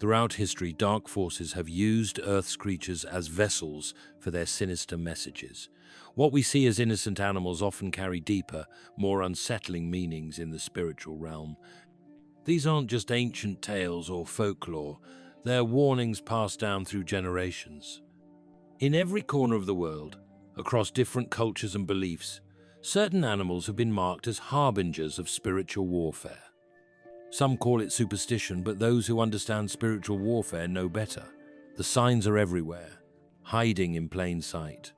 Throughout history, dark forces have used Earth's creatures as vessels for their sinister messages. What we see as innocent animals often carry deeper, more unsettling meanings in the spiritual realm. These aren't just ancient tales or folklore, they're warnings passed down through generations. In every corner of the world, across different cultures and beliefs, certain animals have been marked as harbingers of spiritual warfare. Some call it superstition, but those who understand spiritual warfare know better. The signs are everywhere, hiding in plain sight.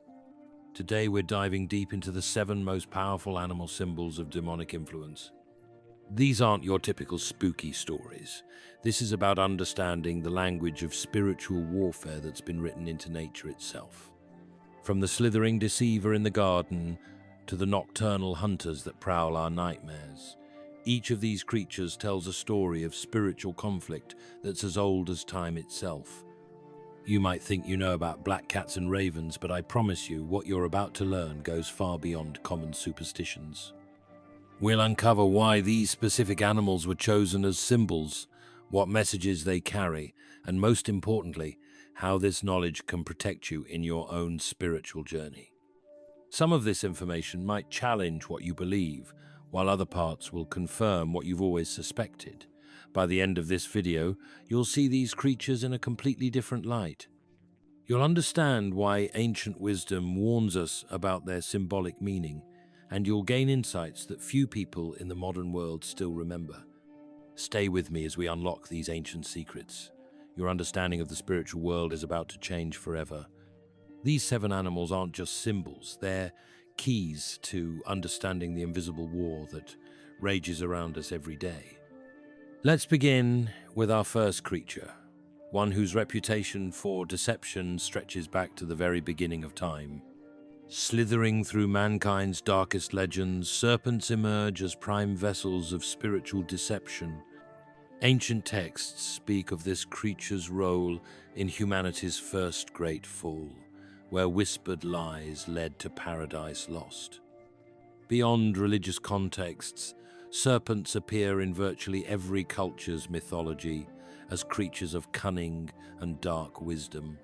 Today we're diving deep into the 7 most powerful animal symbols of demonic influence. These aren't your typical spooky stories. This is about understanding the language of spiritual warfare that's been written into nature itself. From the slithering deceiver in the garden to the nocturnal hunters that prowl our nightmares, each of these creatures tells a story of spiritual conflict that's as old as time itself. You might think you know about black cats and ravens, but I promise you what you're about to learn goes far beyond common superstitions. We'll uncover why these specific animals were chosen as symbols, what messages they carry, and most importantly, how this knowledge can protect you in your own spiritual journey. Some of this information might challenge what you believe, while other parts will confirm what you've always suspected. By the end of this video, you'll see these creatures in a completely different light. You'll understand why ancient wisdom warns us about their symbolic meaning, and you'll gain insights that few people in the modern world still remember. Stay with me as we unlock these ancient secrets. Your understanding of the spiritual world is about to change forever. These 7 animals aren't just symbols, they're keys to understanding the invisible war that rages around us every day. Let's begin with our first creature, one whose reputation for deception stretches back to the very beginning of time. Slithering through mankind's darkest legends, serpents emerge as prime vessels of spiritual deception. Ancient texts speak of this creature's role in humanity's first great fall, where whispered lies led to paradise lost. Beyond religious contexts, serpents appear in virtually every culture's mythology as creatures of cunning and dark wisdom.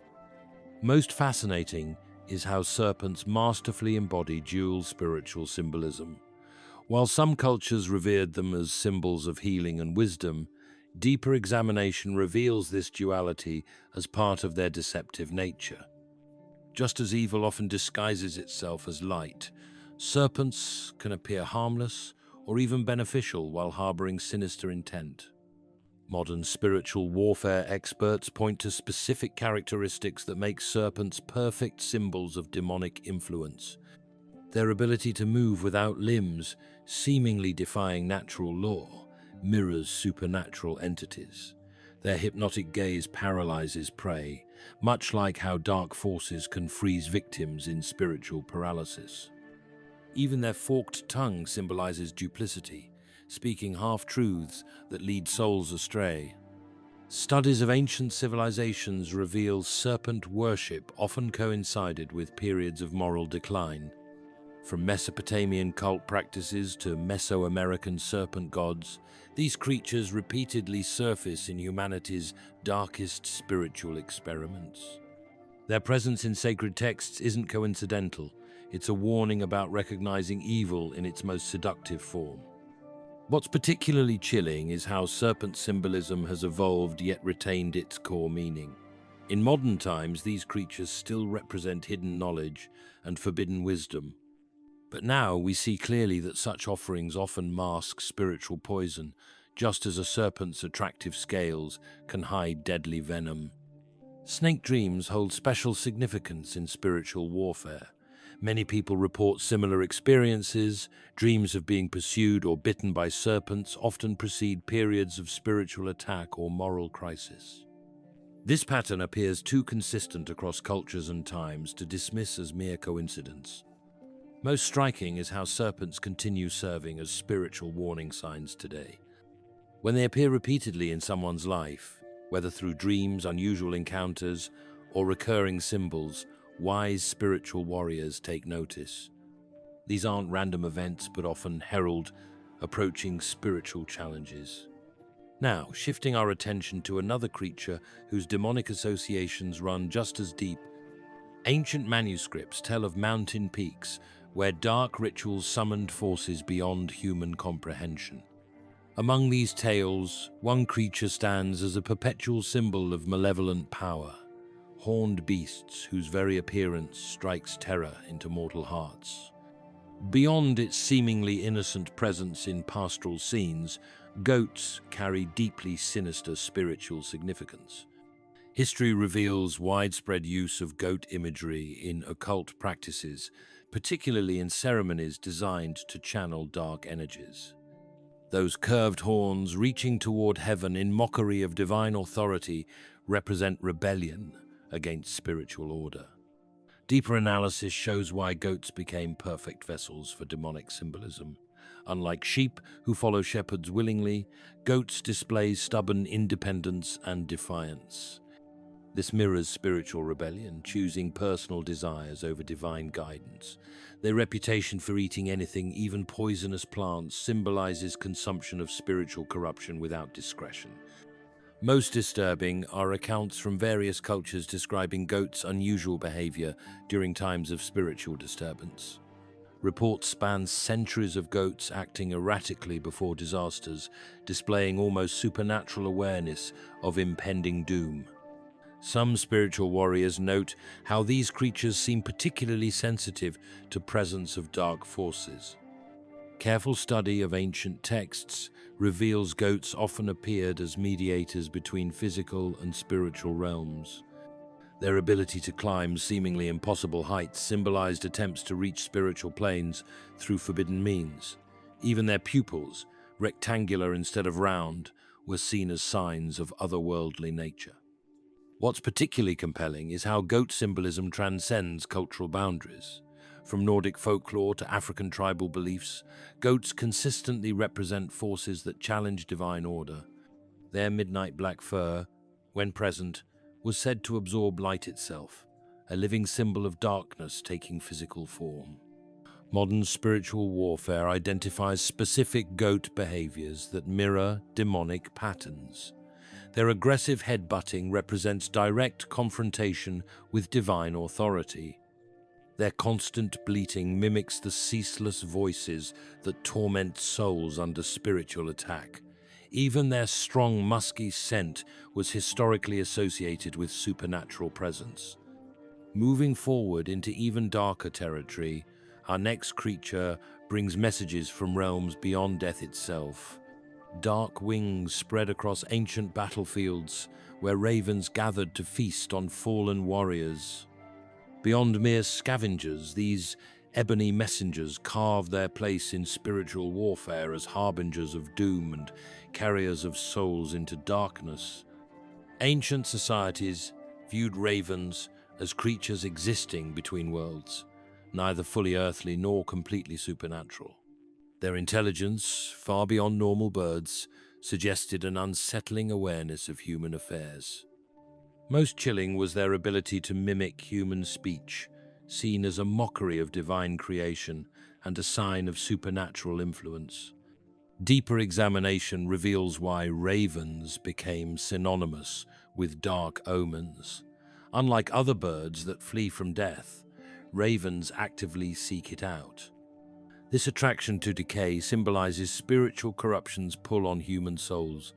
Most fascinating is how serpents masterfully embody dual spiritual symbolism. While some cultures revered them as symbols of healing and wisdom, deeper examination reveals this duality as part of their deceptive nature. Just as evil often disguises itself as light, serpents can appear harmless or even beneficial while harboring sinister intent. Modern spiritual warfare experts point to specific characteristics that make serpents perfect symbols of demonic influence. Their ability to move without limbs, seemingly defying natural law, mirrors supernatural entities. Their hypnotic gaze paralyzes prey, much like how dark forces can freeze victims in spiritual paralysis. Even their forked tongue symbolizes duplicity, speaking half-truths that lead souls astray. Studies of ancient civilizations reveal serpent worship often coincided with periods of moral decline. From Mesopotamian cult practices to Mesoamerican serpent gods, these creatures repeatedly surface in humanity's darkest spiritual experiments. Their presence in sacred texts isn't coincidental. It's a warning about recognizing evil in its most seductive form. What's particularly chilling is how serpent symbolism has evolved yet retained its core meaning. In modern times, these creatures still represent hidden knowledge and forbidden wisdom. But now we see clearly that such offerings often mask spiritual poison, just as a serpent's attractive scales can hide deadly venom. Snake dreams hold special significance in spiritual warfare. Many people report similar experiences. Dreams of being pursued or bitten by serpents often precede periods of spiritual attack or moral crisis. This pattern appears too consistent across cultures and times to dismiss as mere coincidence. Most striking is how serpents continue serving as spiritual warning signs today. When they appear repeatedly in someone's life, whether through dreams, unusual encounters, or recurring symbols, wise spiritual warriors take notice. These aren't random events, but often herald approaching spiritual challenges. Now, shifting our attention to another creature whose demonic associations run just as deep, ancient manuscripts tell of mountain peaks where dark rituals summoned forces beyond human comprehension. Among these tales, one creature stands as a perpetual symbol of malevolent power, horned beasts whose very appearance strikes terror into mortal hearts. Beyond its seemingly innocent presence in pastoral scenes, goats carry deeply sinister spiritual significance. History reveals widespread use of goat imagery in occult practices, particularly in ceremonies designed to channel dark energies. Those curved horns reaching toward heaven in mockery of divine authority represent rebellion against spiritual order. Deeper analysis shows why goats became perfect vessels for demonic symbolism. Unlike sheep, who follow shepherds willingly, goats display stubborn independence and defiance. This mirrors spiritual rebellion, choosing personal desires over divine guidance. Their reputation for eating anything, even poisonous plants, symbolizes consumption of spiritual corruption without discretion. Most disturbing are accounts from various cultures describing goats' unusual behavior during times of spiritual disturbance. Reports span centuries of goats acting erratically before disasters, displaying almost supernatural awareness of impending doom. Some spiritual warriors note how these creatures seem particularly sensitive to presence of dark forces. Careful study of ancient texts reveals goats often appeared as mediators between physical and spiritual realms. Their ability to climb seemingly impossible heights symbolized attempts to reach spiritual planes through forbidden means. Even their pupils, rectangular instead of round, were seen as signs of otherworldly nature. What's particularly compelling is how goat symbolism transcends cultural boundaries. From Nordic folklore to African tribal beliefs, goats consistently represent forces that challenge divine order. Their midnight black fur, when present, was said to absorb light itself, a living symbol of darkness taking physical form. Modern spiritual warfare identifies specific goat behaviors that mirror demonic patterns. Their aggressive headbutting represents direct confrontation with divine authority. Their constant bleating mimics the ceaseless voices that torment souls under spiritual attack. Even their strong, musky scent was historically associated with supernatural presence. Moving forward into even darker territory, our next creature brings messages from realms beyond death itself. Dark wings spread across ancient battlefields where ravens gathered to feast on fallen warriors. Beyond mere scavengers, these ebony messengers carved their place in spiritual warfare as harbingers of doom and carriers of souls into darkness. Ancient societies viewed ravens as creatures existing between worlds, neither fully earthly nor completely supernatural. Their intelligence, far beyond normal birds, suggested an unsettling awareness of human affairs. Most chilling was their ability to mimic human speech, seen as a mockery of divine creation and a sign of supernatural influence. Deeper examination reveals why ravens became synonymous with dark omens. Unlike other birds that flee from death, ravens actively seek it out. This attraction to decay symbolizes spiritual corruption's pull on human souls.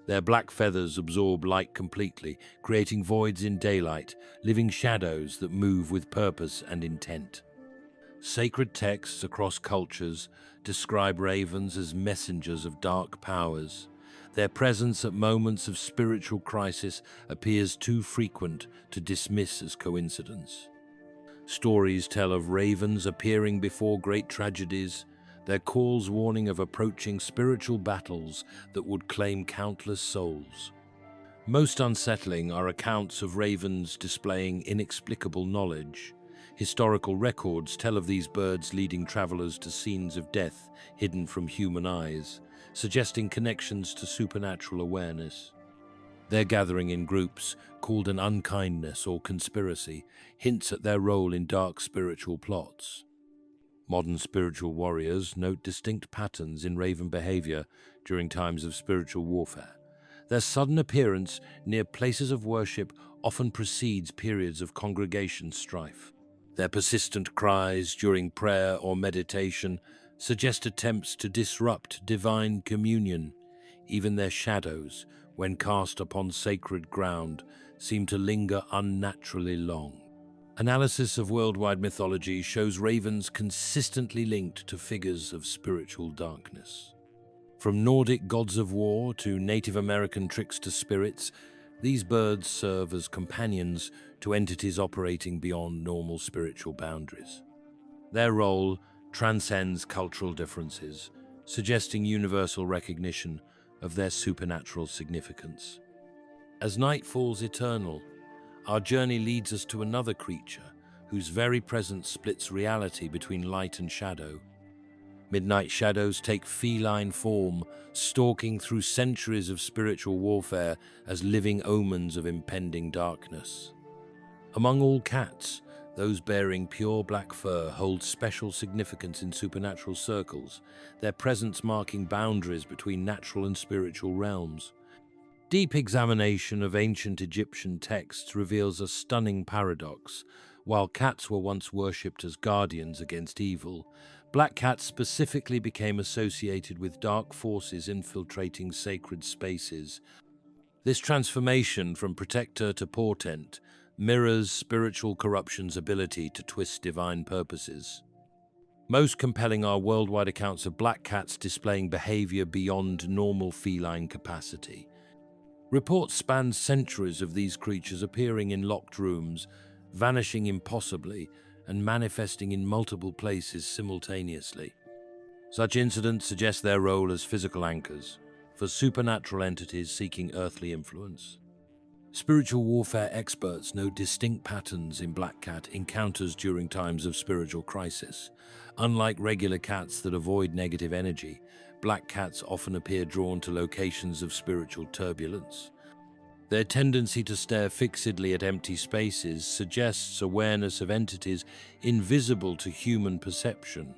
Their black feathers absorb light completely, creating voids in daylight, living shadows that move with purpose and intent. Sacred texts across cultures describe ravens as messengers of dark powers. Their presence at moments of spiritual crisis appears too frequent to dismiss as coincidence. Stories tell of ravens appearing before great tragedies, their calls warning of approaching spiritual battles that would claim countless souls. Most unsettling are accounts of ravens displaying inexplicable knowledge. Historical records tell of these birds leading travelers to scenes of death hidden from human eyes, suggesting connections to supernatural awareness. Their gathering in groups, called an unkindness or conspiracy, hints at their role in dark spiritual plots. Modern spiritual warriors note distinct patterns in raven behavior during times of spiritual warfare. Their sudden appearance near places of worship often precedes periods of congregation strife. Their persistent cries during prayer or meditation suggest attempts to disrupt divine communion. Even their shadows, when cast upon sacred ground, seem to linger unnaturally long. Analysis of worldwide mythology shows ravens consistently linked to figures of spiritual darkness. From Nordic gods of war to Native American trickster spirits, these birds serve as companions to entities operating beyond normal spiritual boundaries. Their role transcends cultural differences, suggesting universal recognition of their supernatural significance. As night falls eternal, our journey leads us to another creature whose very presence splits reality between light and shadow. Midnight shadows take feline form, stalking through centuries of spiritual warfare as living omens of impending darkness. Among all cats, those bearing pure black fur hold special significance in supernatural circles, their presence marking boundaries between natural and spiritual realms. Deep examination of ancient Egyptian texts reveals a stunning paradox. While cats were once worshipped as guardians against evil, black cats specifically became associated with dark forces infiltrating sacred spaces. This transformation from protector to portent mirrors spiritual corruption's ability to twist divine purposes. Most compelling are worldwide accounts of black cats displaying behavior beyond normal feline capacity. Reports span centuries of these creatures appearing in locked rooms, vanishing impossibly, and manifesting in multiple places simultaneously. Such incidents suggest their role as physical anchors for supernatural entities seeking earthly influence. Spiritual warfare experts note distinct patterns in black cat encounters during times of spiritual crisis. Unlike regular cats that avoid negative energy, black cats often appear drawn to locations of spiritual turbulence. Their tendency to stare fixedly at empty spaces suggests awareness of entities invisible to human perception.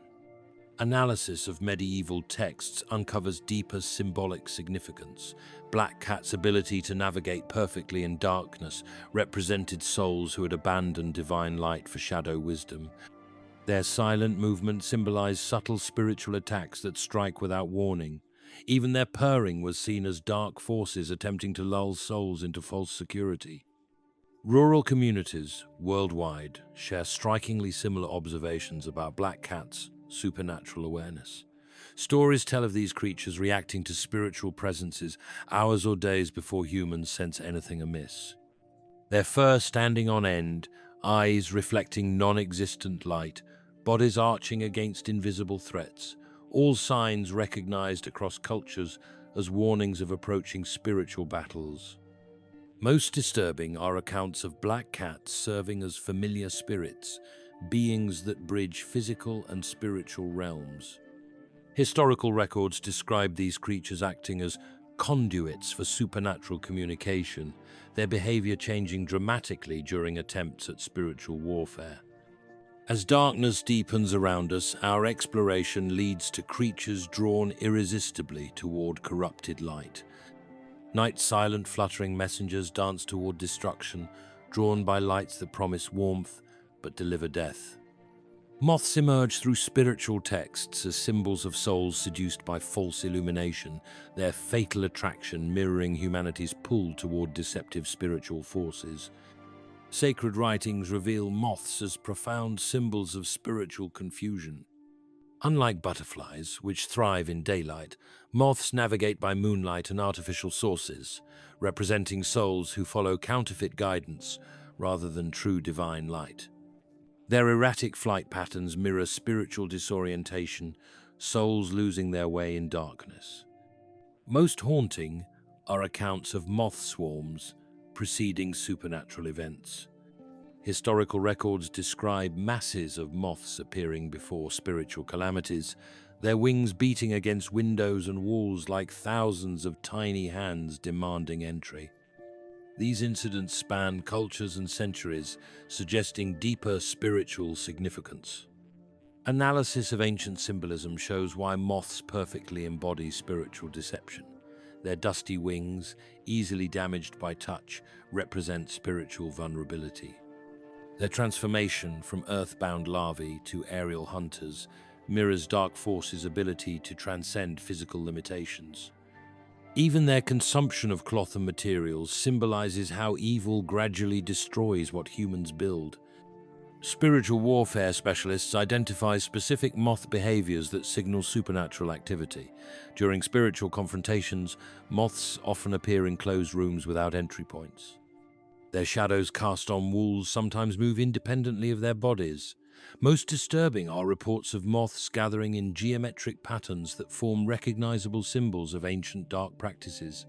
Analysis of medieval texts uncovers deeper symbolic significance. Black cat's ability to navigate perfectly in darkness represented souls who had abandoned divine light for shadow wisdom. Their silent movement symbolized subtle spiritual attacks that strike without warning. Even their purring was seen as dark forces attempting to lull souls into false security. Rural communities worldwide share strikingly similar observations about black cats' supernatural awareness. Stories tell of these creatures reacting to spiritual presences hours or days before humans sense anything amiss. Their fur standing on end, eyes reflecting non-existent light, bodies arching against invisible threats, all signs recognized across cultures as warnings of approaching spiritual battles. Most disturbing are accounts of black cats serving as familiar spirits, beings that bridge physical and spiritual realms. Historical records describe these creatures acting as conduits for supernatural communication, their behavior changing dramatically during attempts at spiritual warfare. As darkness deepens around us, our exploration leads to creatures drawn irresistibly toward corrupted light. Night's silent, fluttering messengers dance toward destruction, drawn by lights that promise warmth but deliver death. Moths emerge through spiritual texts as symbols of souls seduced by false illumination, their fatal attraction mirroring humanity's pull toward deceptive spiritual forces. Sacred writings reveal moths as profound symbols of spiritual confusion. Unlike butterflies, which thrive in daylight, moths navigate by moonlight and artificial sources, representing souls who follow counterfeit guidance rather than true divine light. Their erratic flight patterns mirror spiritual disorientation, souls losing their way in darkness. Most haunting are accounts of moth swarms preceding supernatural events. Historical records describe masses of moths appearing before spiritual calamities, their wings beating against windows and walls like thousands of tiny hands demanding entry. These incidents span cultures and centuries, suggesting deeper spiritual significance. Analysis of ancient symbolism shows why moths perfectly embody spiritual deception. Their dusty wings, easily damaged by touch, represent spiritual vulnerability. Their transformation from earthbound larvae to aerial hunters mirrors dark forces' ability to transcend physical limitations. Even their consumption of cloth and materials symbolizes how evil gradually destroys what humans build. Spiritual warfare specialists identify specific moth behaviors that signal supernatural activity. During spiritual confrontations, moths often appear in closed rooms without entry points. Their shadows cast on walls sometimes move independently of their bodies. Most disturbing are reports of moths gathering in geometric patterns that form recognizable symbols of ancient dark practices.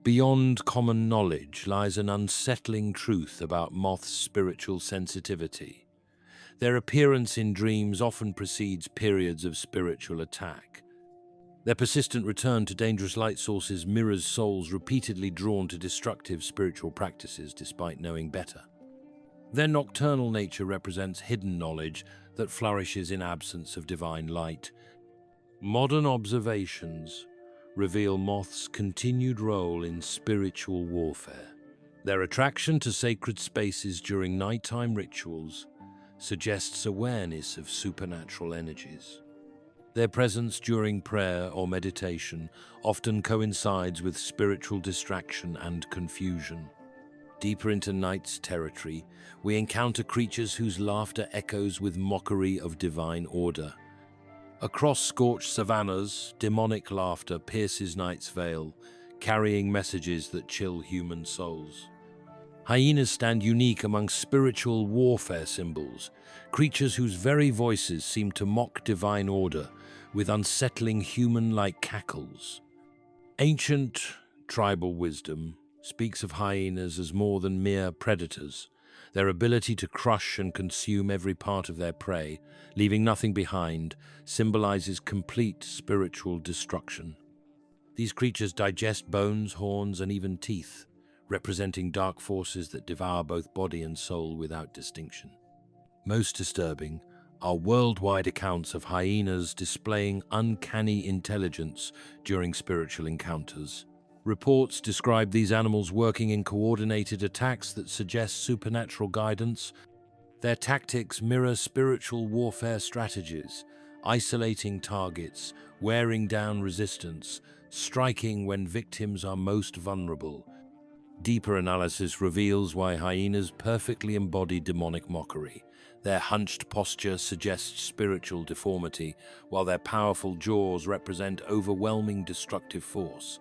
Beyond common knowledge lies an unsettling truth about moths' spiritual sensitivity. Their appearance in dreams often precedes periods of spiritual attack. Their persistent return to dangerous light sources mirrors souls repeatedly drawn to destructive spiritual practices despite knowing better. Their nocturnal nature represents hidden knowledge that flourishes in absence of divine light. Modern observations reveal moths' continued role in spiritual warfare. Their attraction to sacred spaces during nighttime rituals suggests awareness of supernatural energies. Their presence during prayer or meditation often coincides with spiritual distraction and confusion. Deeper into night's territory, we encounter creatures whose laughter echoes with mockery of divine order. Across scorched savannas, demonic laughter pierces night's veil, carrying messages that chill human souls. Hyenas stand unique among spiritual warfare symbols, creatures whose very voices seem to mock divine order with unsettling human-like cackles. Ancient tribal wisdom speaks of hyenas as more than mere predators. Their ability to crush and consume every part of their prey, leaving nothing behind, symbolizes complete spiritual destruction. These creatures digest bones, horns, and even teeth, representing dark forces that devour both body and soul without distinction. Most disturbing are worldwide accounts of hyenas displaying uncanny intelligence during spiritual encounters. Reports describe these animals working in coordinated attacks that suggest supernatural guidance. Their tactics mirror spiritual warfare strategies, isolating targets, wearing down resistance, striking when victims are most vulnerable. Deeper analysis reveals why hyenas perfectly embody demonic mockery. Their hunched posture suggests spiritual deformity, while their powerful jaws represent overwhelming destructive force.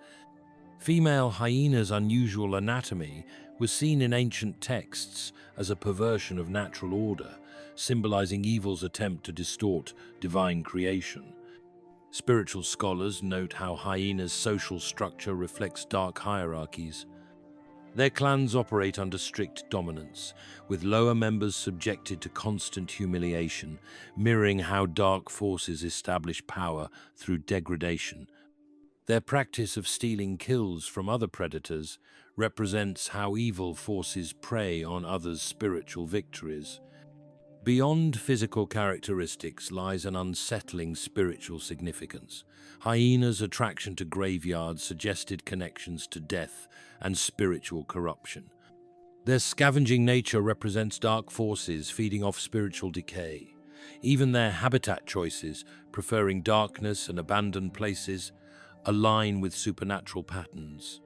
Female hyenas' unusual anatomy was seen in ancient texts as a perversion of natural order, symbolizing evil's attempt to distort divine creation. Spiritual scholars note how hyenas' social structure reflects dark hierarchies. Their clans operate under strict dominance, with lower members subjected to constant humiliation, mirroring how dark forces establish power through degradation. Their practice of stealing kills from other predators represents how evil forces prey on others' spiritual victories. Beyond physical characteristics lies an unsettling spiritual significance. Hyenas' attraction to graveyards suggested connections to death and spiritual corruption. Their scavenging nature represents dark forces feeding off spiritual decay. Even their habitat choices, preferring darkness and abandoned places, align with supernatural patterns.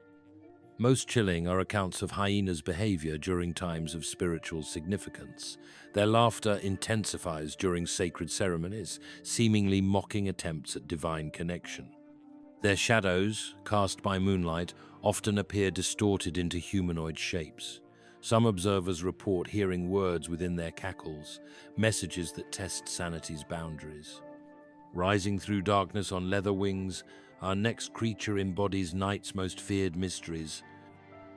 Most chilling are accounts of hyenas' behavior during times of spiritual significance. Their laughter intensifies during sacred ceremonies, seemingly mocking attempts at divine connection. Their shadows, cast by moonlight, often appear distorted into humanoid shapes. Some observers report hearing words within their cackles, messages that test sanity's boundaries. Rising through darkness on leather wings, our next creature embodies night's most feared mysteries.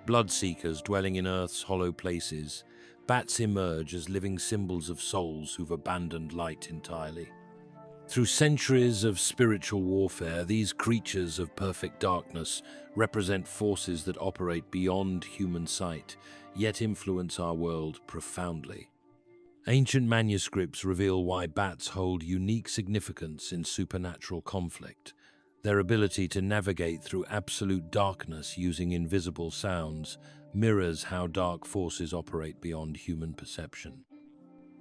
Bloodseekers dwelling in Earth's hollow places, bats emerge as living symbols of souls who've abandoned light entirely. Through centuries of spiritual warfare, these creatures of perfect darkness represent forces that operate beyond human sight, yet influence our world profoundly. Ancient manuscripts reveal why bats hold unique significance in supernatural conflict. Their ability to navigate through absolute darkness using invisible sounds mirrors how dark forces operate beyond human perception.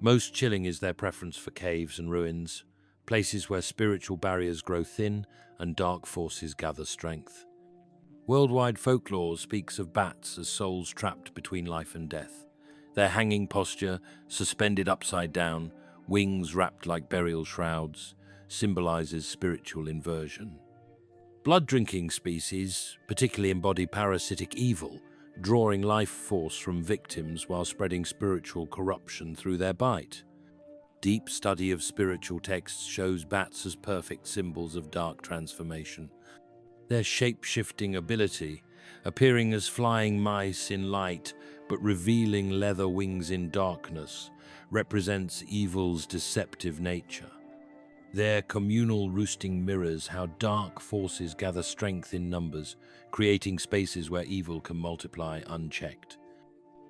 Most chilling is their preference for caves and ruins, places where spiritual barriers grow thin and dark forces gather strength. Worldwide folklore speaks of bats as souls trapped between life and death. Their hanging posture, suspended upside down, wings wrapped like burial shrouds, symbolizes spiritual inversion. Blood-drinking species particularly embody parasitic evil, drawing life force from victims while spreading spiritual corruption through their bite. Deep study of spiritual texts shows bats as perfect symbols of dark transformation. Their shape-shifting ability, appearing as flying mice in light but revealing leather wings in darkness, represents evil's deceptive nature. Their communal roosting mirrors how dark forces gather strength in numbers, creating spaces where evil can multiply unchecked.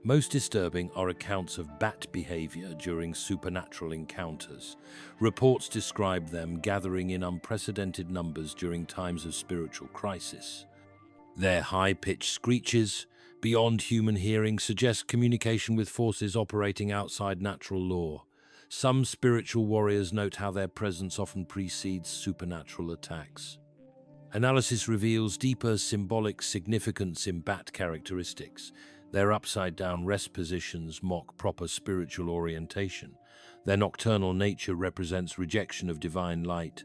Most disturbing are accounts of bat behavior during supernatural encounters. Reports describe them gathering in unprecedented numbers during times of spiritual crisis. Their high-pitched screeches, beyond human hearing, suggest communication with forces operating outside natural law. Some spiritual warriors note how their presence often precedes supernatural attacks. Analysis reveals deeper symbolic significance in bat characteristics. Their upside-down rest positions mock proper spiritual orientation. Their nocturnal nature represents rejection of divine light.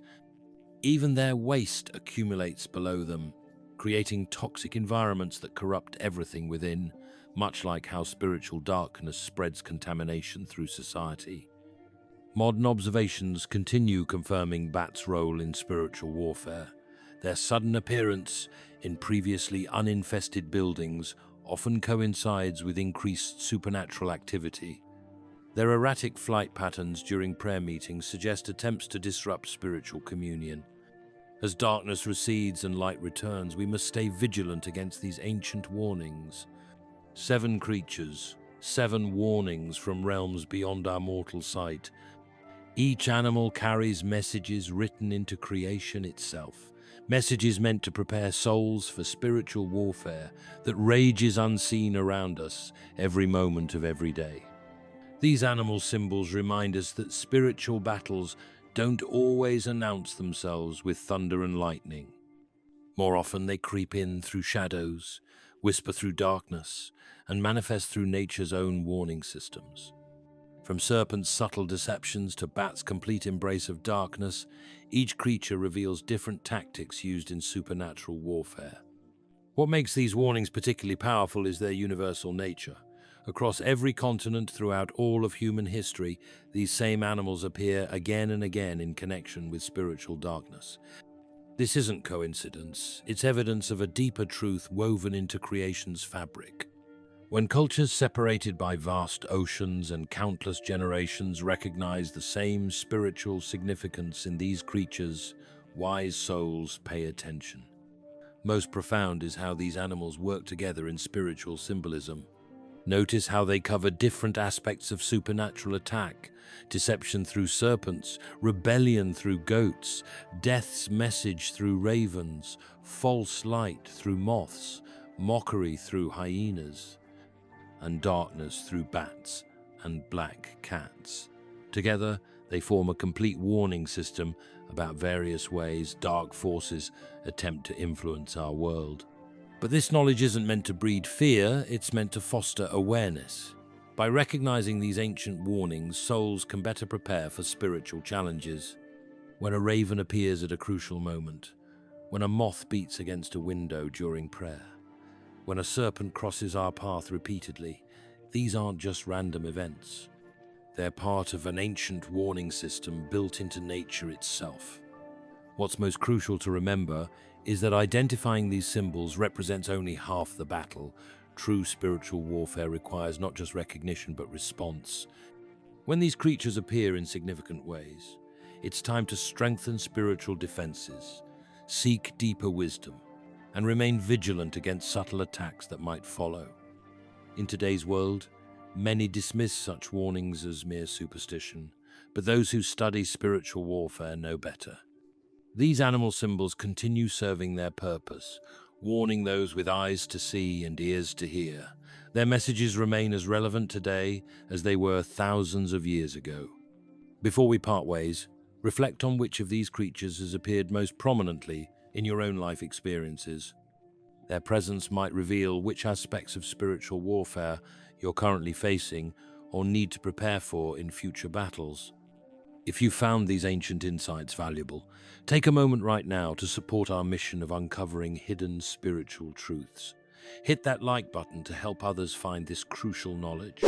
Even their waste accumulates below them, creating toxic environments that corrupt everything within, much like how spiritual darkness spreads contamination through society. Modern observations continue confirming bats' role in spiritual warfare. Their sudden appearance in previously uninfested buildings often coincides with increased supernatural activity. Their erratic flight patterns during prayer meetings suggest attempts to disrupt spiritual communion. As darkness recedes and light returns, we must stay vigilant against these ancient warnings. 7 creatures, 7 warnings from realms beyond our mortal sight. Each animal carries messages written into creation itself, messages meant to prepare souls for spiritual warfare that rages unseen around us every moment of every day. These animal symbols remind us that spiritual battles don't always announce themselves with thunder and lightning. More often they creep in through shadows, whisper through darkness, and manifest through nature's own warning systems. From serpents' subtle deceptions to bats' complete embrace of darkness, each creature reveals different tactics used in supernatural warfare. What makes these warnings particularly powerful is their universal nature. Across every continent throughout all of human history, these same animals appear again and again in connection with spiritual darkness. This isn't coincidence, it's evidence of a deeper truth woven into creation's fabric. When cultures separated by vast oceans and countless generations recognize the same spiritual significance in these creatures, wise souls pay attention. Most profound is how these animals work together in spiritual symbolism. Notice how they cover different aspects of supernatural attack: deception through serpents, rebellion through goats, death's message through ravens, false light through moths, mockery through hyenas, and darkness through bats and black cats. Together, they form a complete warning system about various ways dark forces attempt to influence our world. But this knowledge isn't meant to breed fear, it's meant to foster awareness. By recognizing these ancient warnings, souls can better prepare for spiritual challenges. When a raven appears at a crucial moment, when a moth beats against a window during prayer, when a serpent crosses our path repeatedly, these aren't just random events. They're part of an ancient warning system built into nature itself. What's most crucial to remember is that identifying these symbols represents only half the battle. True spiritual warfare requires not just recognition but response. When these creatures appear in significant ways, it's time to strengthen spiritual defenses, seek deeper wisdom, and remain vigilant against subtle attacks that might follow. In today's world, many dismiss such warnings as mere superstition, but those who study spiritual warfare know better. These animal symbols continue serving their purpose, warning those with eyes to see and ears to hear. Their messages remain as relevant today as they were thousands of years ago. Before we part ways, reflect on which of these creatures has appeared most prominently in your own life experiences. Their presence might reveal which aspects of spiritual warfare you're currently facing or need to prepare for in future battles. If you found these ancient insights valuable, take a moment right now to support our mission of uncovering hidden spiritual truths. Hit that like button to help others find this crucial knowledge.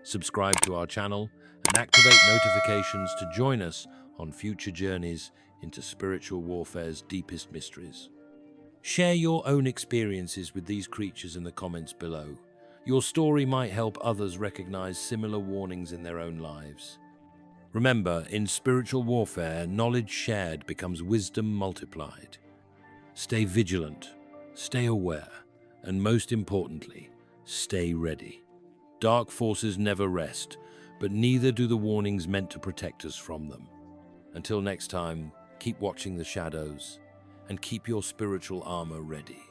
Subscribe to our channel and activate notifications to join us on future journeys into spiritual warfare's deepest mysteries. Share your own experiences with these creatures in the comments below. Your story might help others recognize similar warnings in their own lives. Remember, in spiritual warfare, knowledge shared becomes wisdom multiplied. Stay vigilant, stay aware, and most importantly, stay ready. Dark forces never rest, but neither do the warnings meant to protect us from them. Until next time, keep watching the shadows and keep your spiritual armor ready.